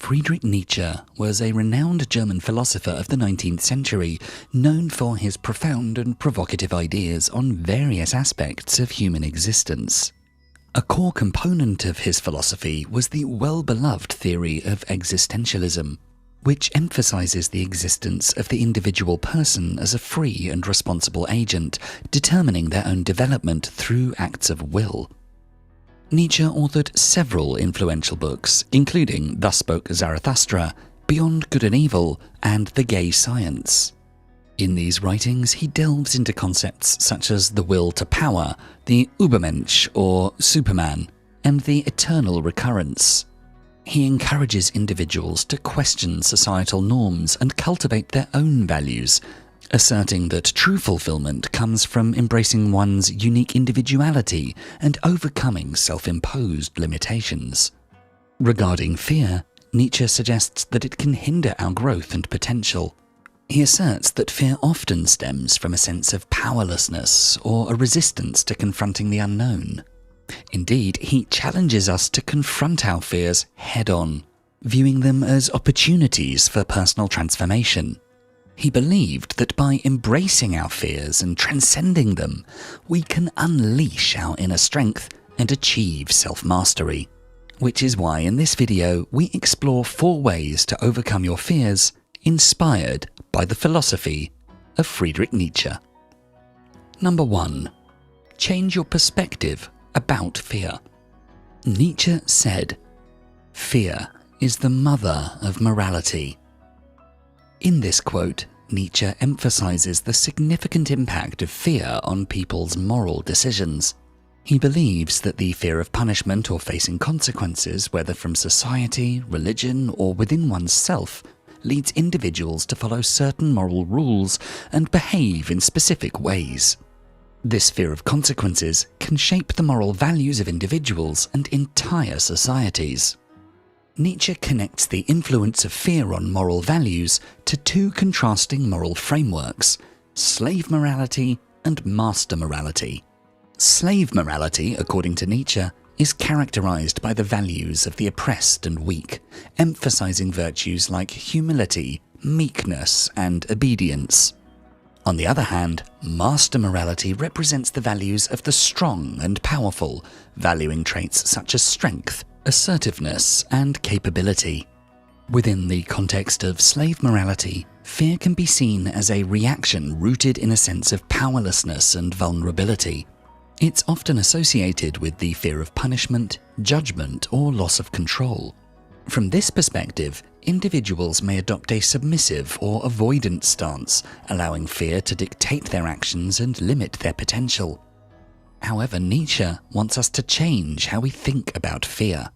Friedrich Nietzsche was a renowned German philosopher of the 19th century, known for his profound and provocative ideas on various aspects of human existence. A core component of his philosophy was the well-beloved theory of existentialism, which emphasizes the existence of the individual person as a free and responsible agent, determining their own development through acts of will. Nietzsche authored several influential books, including Thus Spoke Zarathustra, Beyond Good and Evil, and The Gay Science. In these writings, he delves into concepts such as the will to power, the Übermensch or Superman, and the eternal recurrence. He encourages individuals to question societal norms and cultivate their own values, asserting that true fulfillment comes from embracing one's unique individuality and overcoming self-imposed limitations. Regarding fear, Nietzsche suggests that it can hinder our growth and potential. He asserts that fear often stems from a sense of powerlessness or a resistance to confronting the unknown. Indeed, he challenges us to confront our fears head-on, viewing them as opportunities for personal transformation. He believed that by embracing our fears and transcending them, we can unleash our inner strength and achieve self-mastery. Which is why in this video we explore 4 ways to overcome your fears, inspired by the philosophy of Friedrich Nietzsche. Number 1. Change your perspective about fear. Nietzsche said, "Fear is the mother of morality." In this quote, Nietzsche emphasizes the significant impact of fear on people's moral decisions. He believes that the fear of punishment or facing consequences, whether from society, religion, or within one's self, leads individuals to follow certain moral rules and behave in specific ways. This fear of consequences can shape the moral values of individuals and entire societies. Nietzsche connects the influence of fear on moral values to 2 contrasting moral frameworks: slave morality and master morality. Slave morality, according to Nietzsche, is characterized by the values of the oppressed and weak, emphasizing virtues like humility, meekness, and obedience. On the other hand, master morality represents the values of the strong and powerful, valuing traits such as strength, assertiveness, and capability. Within the context of slave morality, fear can be seen as a reaction rooted in a sense of powerlessness and vulnerability. It's often associated with the fear of punishment, judgment, or loss of control. From this perspective, individuals may adopt a submissive or avoidant stance, allowing fear to dictate their actions and limit their potential. However, Nietzsche wants us to change how we think about fear.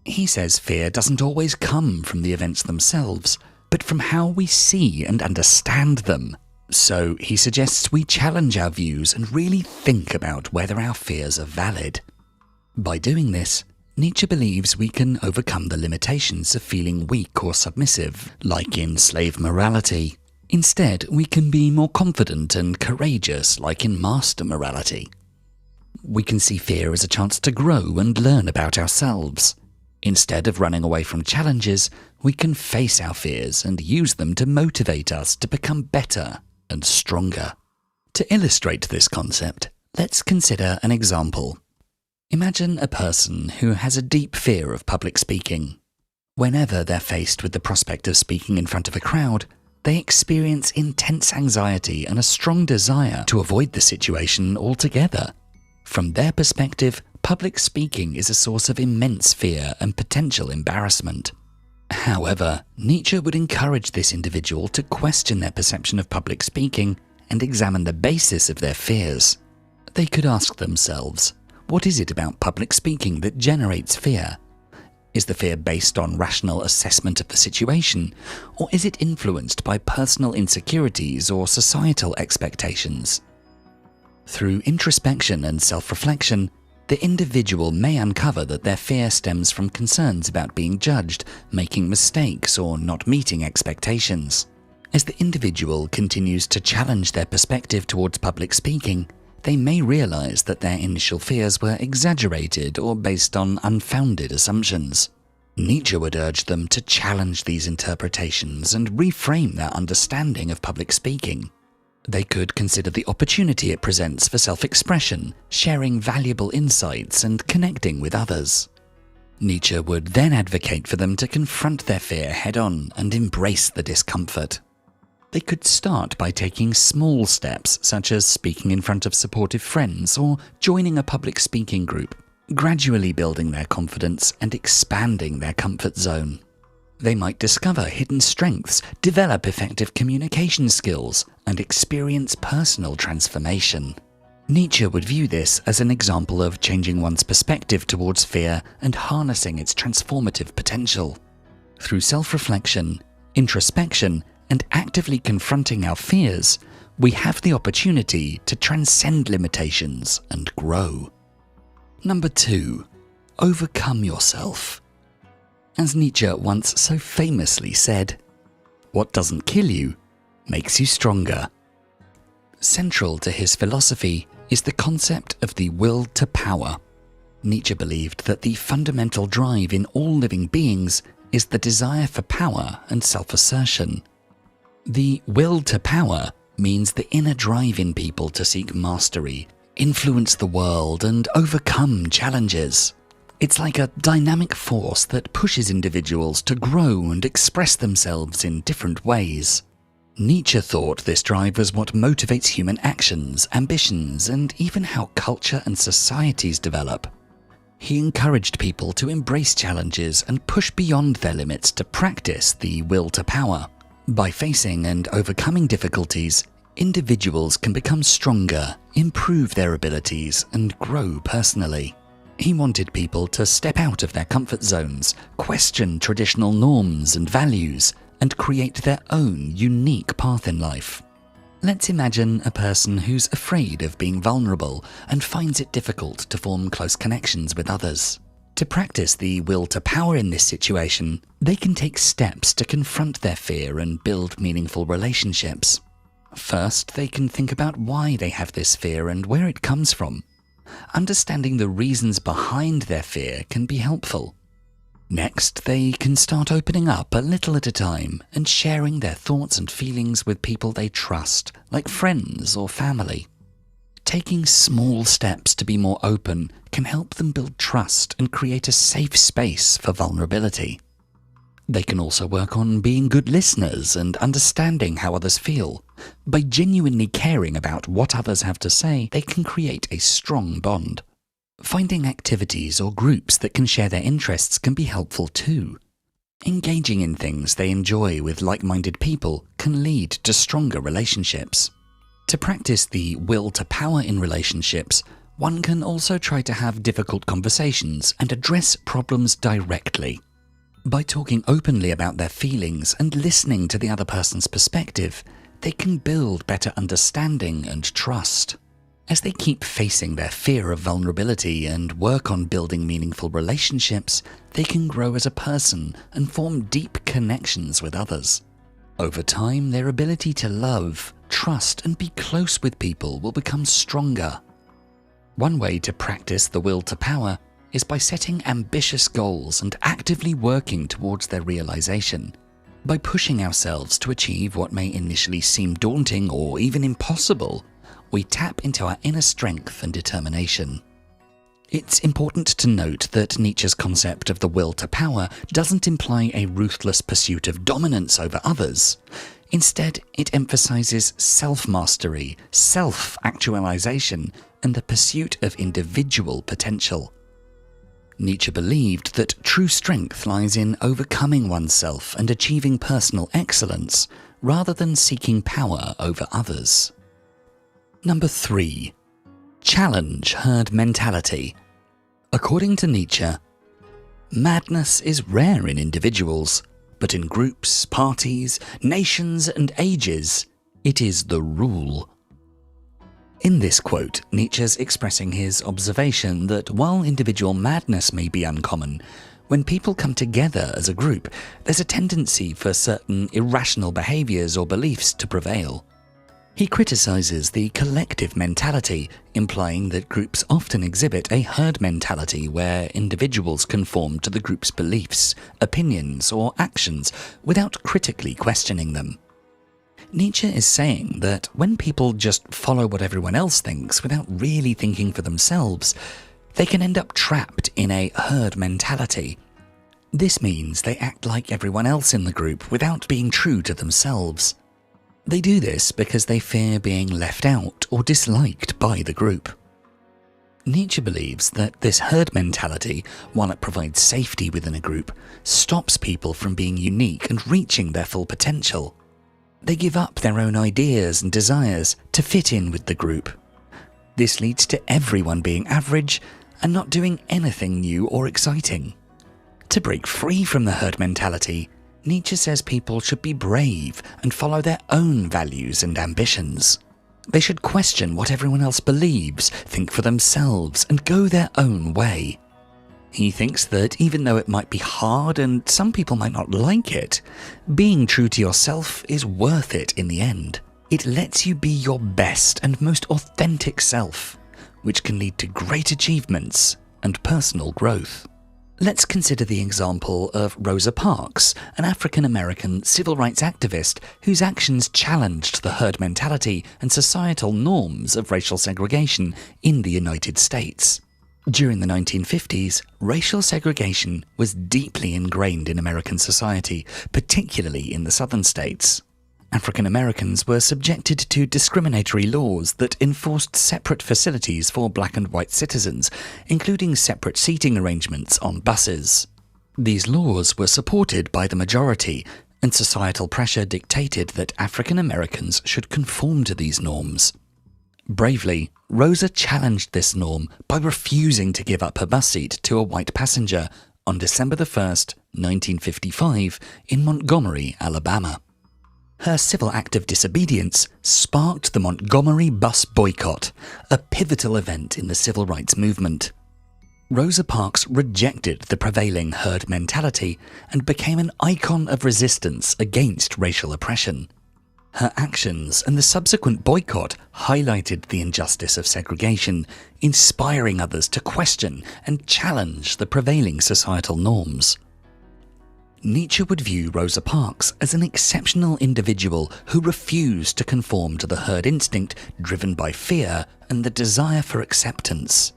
He says fear doesn't always come from the events themselves, but from how we see and understand them. So he suggests we challenge our views and really think about whether our fears are valid. By doing this, Nietzsche believes we can overcome the limitations of feeling weak or submissive, like in slave morality. Instead, we can be more confident and courageous, like in master morality. We can see fear as a chance to grow and learn about ourselves. Instead of running away from challenges, we can face our fears and use them to motivate us to become better and stronger. To illustrate this concept, let's consider an example. Imagine a person who has a deep fear of public speaking. Whenever they're faced with the prospect of speaking in front of a crowd, they experience intense anxiety and a strong desire to avoid the situation altogether. From their perspective, public speaking is a source of immense fear and potential embarrassment. However, Nietzsche would encourage this individual to question their perception of public speaking and examine the basis of their fears. They could ask themselves, what is it about public speaking that generates fear? Is the fear based on rational assessment of the situation, or is it influenced by personal insecurities or societal expectations? Through introspection and self-reflection, the individual may uncover that their fear stems from concerns about being judged, making mistakes, or not meeting expectations. As the individual continues to challenge their perspective towards public speaking, they may realize that their initial fears were exaggerated or based on unfounded assumptions. Nietzsche would urge them to challenge these interpretations and reframe their understanding of public speaking. They could consider the opportunity it presents for self-expression, sharing valuable insights and connecting with others. Nietzsche would then advocate for them to confront their fear head-on and embrace the discomfort. They could start by taking small steps, such as speaking in front of supportive friends or joining a public speaking group, gradually building their confidence and expanding their comfort zone. They might discover hidden strengths, develop effective communication skills, and experience personal transformation. Nietzsche would view this as an example of changing one's perspective towards fear and harnessing its transformative potential. Through self-reflection, introspection, and actively confronting our fears, we have the opportunity to transcend limitations and grow. Number 2. Overcome yourself. As Nietzsche once so famously said, "What doesn't kill you makes you stronger." Central to his philosophy is the concept of the will to power. Nietzsche believed that the fundamental drive in all living beings is the desire for power and self-assertion. The will to power means the inner drive in people to seek mastery, influence the world, and overcome challenges. It's like a dynamic force that pushes individuals to grow and express themselves in different ways. Nietzsche thought this drive was what motivates human actions, ambitions, and even how culture and societies develop. He encouraged people to embrace challenges and push beyond their limits to practice the will to power. By facing and overcoming difficulties, individuals can become stronger, improve their abilities, and grow personally. He wanted people to step out of their comfort zones, question traditional norms and values, and create their own unique path in life. Let's imagine a person who's afraid of being vulnerable and finds it difficult to form close connections with others. To practice the will to power in this situation, they can take steps to confront their fear and build meaningful relationships. First, they can think about why they have this fear and where it comes from. Understanding the reasons behind their fear can be helpful. Next, they can start opening up a little at a time and sharing their thoughts and feelings with people they trust, like friends or family. Taking small steps to be more open can help them build trust and create a safe space for vulnerability. They can also work on being good listeners and understanding how others feel. By genuinely caring about what others have to say, they can create a strong bond. Finding activities or groups that can share their interests can be helpful too. Engaging in things they enjoy with like-minded people can lead to stronger relationships. To practice the will to power in relationships, one can also try to have difficult conversations and address problems directly. By talking openly about their feelings and listening to the other person's perspective, they can build better understanding and trust. As they keep facing their fear of vulnerability and work on building meaningful relationships, they can grow as a person and form deep connections with others. Over time, their ability to love, trust, and be close with people will become stronger. One way to practice the will to power is by setting ambitious goals and actively working towards their realization. By pushing ourselves to achieve what may initially seem daunting or even impossible, we tap into our inner strength and determination. It's important to note that Nietzsche's concept of the will to power doesn't imply a ruthless pursuit of dominance over others. Instead, it emphasizes self-mastery, self-actualization, and the pursuit of individual potential. Nietzsche believed that true strength lies in overcoming oneself and achieving personal excellence, rather than seeking power over others. Number 3. Challenge herd mentality. According to Nietzsche, madness is rare in individuals, but in groups, parties, nations, and ages, it is the rule. In this quote, Nietzsche's expressing his observation that while individual madness may be uncommon, when people come together as a group, there's a tendency for certain irrational behaviors or beliefs to prevail. He criticizes the collective mentality, implying that groups often exhibit a herd mentality where individuals conform to the group's beliefs, opinions, or actions without critically questioning them. Nietzsche is saying that when people just follow what everyone else thinks without really thinking for themselves, they can end up trapped in a herd mentality. This means they act like everyone else in the group without being true to themselves. They do this because they fear being left out or disliked by the group. Nietzsche believes that this herd mentality, while it provides safety within a group, stops people from being unique and reaching their full potential. They give up their own ideas and desires to fit in with the group. This leads to everyone being average and not doing anything new or exciting. To break free from the herd mentality, Nietzsche says people should be brave and follow their own values and ambitions. They should question what everyone else believes, think for themselves, and go their own way. He thinks that even though it might be hard and some people might not like it, being true to yourself is worth it in the end. It lets you be your best and most authentic self, which can lead to great achievements and personal growth. Let's consider the example of Rosa Parks, an African-American civil rights activist whose actions challenged the herd mentality and societal norms of racial segregation in the United States. During the 1950s, racial segregation was deeply ingrained in American society, particularly in the southern states. African Americans were subjected to discriminatory laws that enforced separate facilities for black and white citizens, including separate seating arrangements on buses. These laws were supported by the majority, and societal pressure dictated that African Americans should conform to these norms. Bravely, Rosa challenged this norm by refusing to give up her bus seat to a white passenger on December 1st, 1955, in Montgomery, Alabama. Her civil act of disobedience sparked the Montgomery bus boycott, a pivotal event in the civil rights movement. Rosa Parks rejected the prevailing herd mentality and became an icon of resistance against racial oppression. Her actions and the subsequent boycott highlighted the injustice of segregation, inspiring others to question and challenge the prevailing societal norms. Nietzsche would view Rosa Parks as an exceptional individual who refused to conform to the herd instinct driven by fear and the desire for acceptance.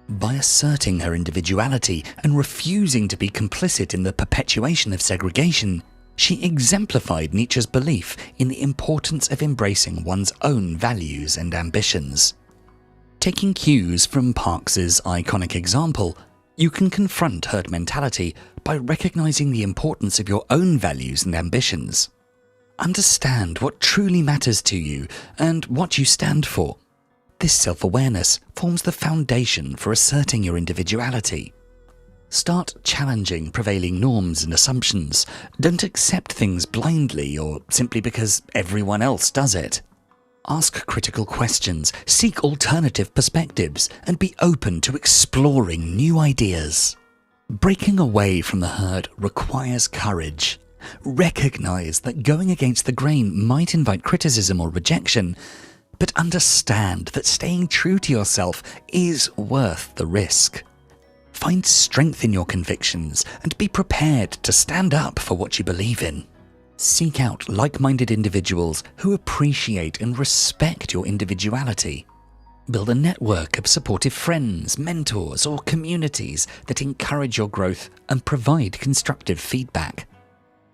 By asserting her individuality and refusing to be complicit in the perpetuation of segregation, she exemplified Nietzsche's belief in the importance of embracing one's own values and ambitions. Taking cues from Parks's iconic example, you can confront herd mentality by recognizing the importance of your own values and ambitions. Understand what truly matters to you and what you stand for. This self-awareness forms the foundation for asserting your individuality. Start challenging prevailing norms and assumptions. Don't accept things blindly or simply because everyone else does it. Ask critical questions, seek alternative perspectives, and be open to exploring new ideas. Breaking away from the herd requires courage. Recognize that going against the grain might invite criticism or rejection, but understand that staying true to yourself is worth the risk. Find strength in your convictions and be prepared to stand up for what you believe in. Seek out like-minded individuals who appreciate and respect your individuality. Build a network of supportive friends, mentors, or communities that encourage your growth and provide constructive feedback.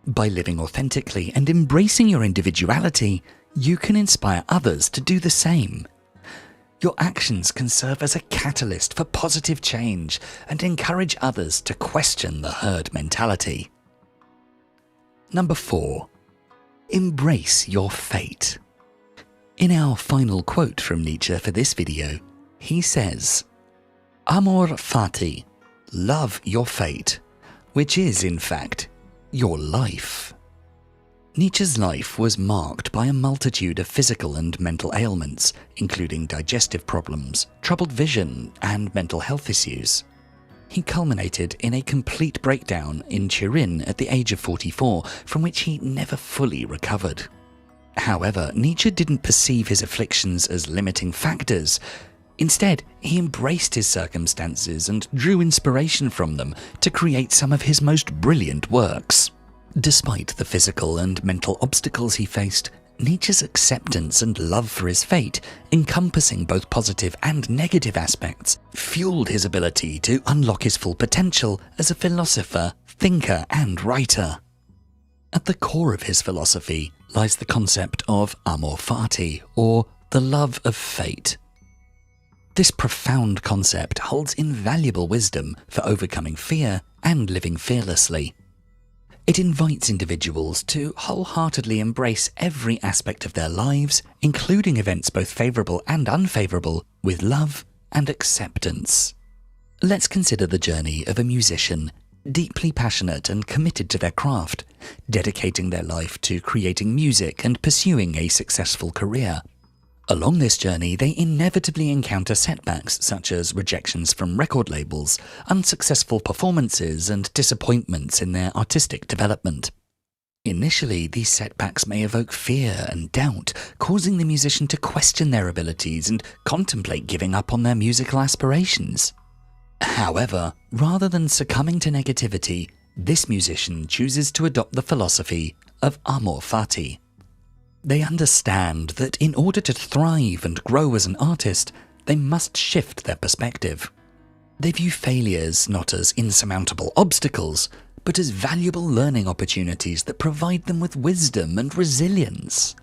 By living authentically and embracing your individuality, you can inspire others to do the same. Your actions can serve as a catalyst for positive change and encourage others to question the herd mentality. Number 4. Embrace your fate. In our final quote from Nietzsche for this video, he says, "Amor fati, love your fate, which is, in fact, your life." Nietzsche's life was marked by a multitude of physical and mental ailments, including digestive problems, troubled vision, and mental health issues. He culminated in a complete breakdown in Turin at the age of 44, from which he never fully recovered. However, Nietzsche didn't perceive his afflictions as limiting factors. Instead, he embraced his circumstances and drew inspiration from them to create some of his most brilliant works. Despite the physical and mental obstacles he faced, Nietzsche's acceptance and love for his fate, encompassing both positive and negative aspects, fueled his ability to unlock his full potential as a philosopher, thinker, and writer. At the core of his philosophy lies the concept of amor fati, or the love of fate. This profound concept holds invaluable wisdom for overcoming fear and living fearlessly. It invites individuals to wholeheartedly embrace every aspect of their lives, including events both favourable and unfavourable, with love and acceptance. Let's consider the journey of a musician, deeply passionate and committed to their craft, dedicating their life to creating music and pursuing a successful career. Along this journey, they inevitably encounter setbacks such as rejections from record labels, unsuccessful performances, and disappointments in their artistic development. Initially, these setbacks may evoke fear and doubt, causing the musician to question their abilities and contemplate giving up on their musical aspirations. However, rather than succumbing to negativity, this musician chooses to adopt the philosophy of amor fati. They understand that in order to thrive and grow as an artist, they must shift their perspective. They view failures not as insurmountable obstacles, but as valuable learning opportunities that provide them with wisdom and resilience.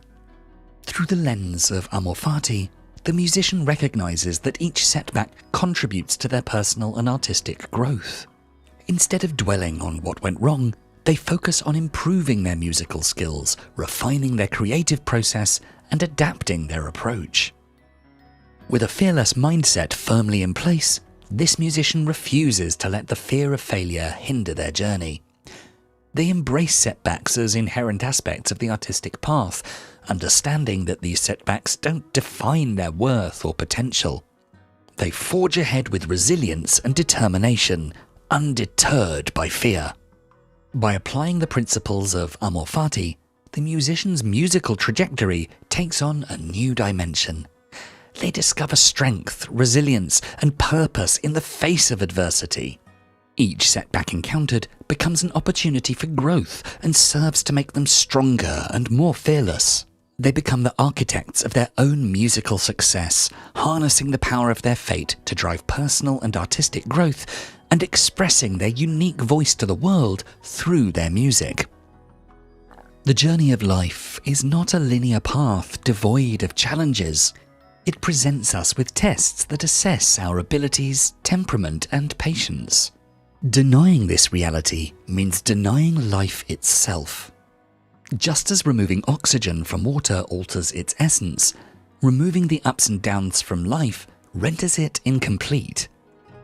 Through the lens of amor fati, the musician recognizes that each setback contributes to their personal and artistic growth. Instead of dwelling on what went wrong, they focus on improving their musical skills, refining their creative process, and adapting their approach. With a fearless mindset firmly in place, this musician refuses to let the fear of failure hinder their journey. They embrace setbacks as inherent aspects of the artistic path, understanding that these setbacks don't define their worth or potential. They forge ahead with resilience and determination, undeterred by fear. By applying the principles of amor fati, the musician's musical trajectory takes on a new dimension. They discover strength, resilience, and purpose in the face of adversity. Each setback encountered becomes an opportunity for growth and serves to make them stronger and more fearless. They become the architects of their own musical success, harnessing the power of their fate to drive personal and artistic growth and expressing their unique voice to the world through their music. The journey of life is not a linear path devoid of challenges. It presents us with tests that assess our abilities, temperament, and patience. Denying this reality means denying life itself. Just as removing oxygen from water alters its essence, removing the ups and downs from life renders it incomplete.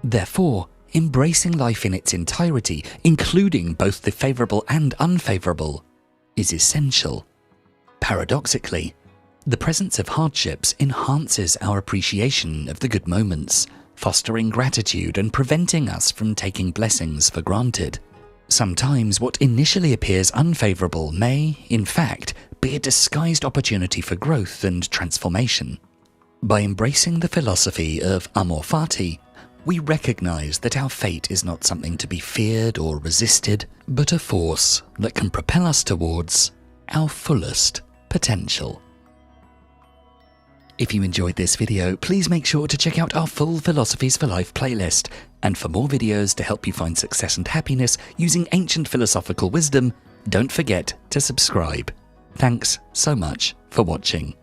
Therefore, embracing life in its entirety, including both the favourable and unfavourable, is essential. Paradoxically, the presence of hardships enhances our appreciation of the good moments, fostering gratitude and preventing us from taking blessings for granted. Sometimes what initially appears unfavourable may, in fact, be a disguised opportunity for growth and transformation. By embracing the philosophy of amor fati, we recognise that our fate is not something to be feared or resisted, but a force that can propel us towards our fullest potential. If you enjoyed this video, please make sure to check out our full Philosophies for Life playlist, and for more videos to help you find success and happiness using ancient philosophical wisdom, don't forget to subscribe. Thanks so much for watching.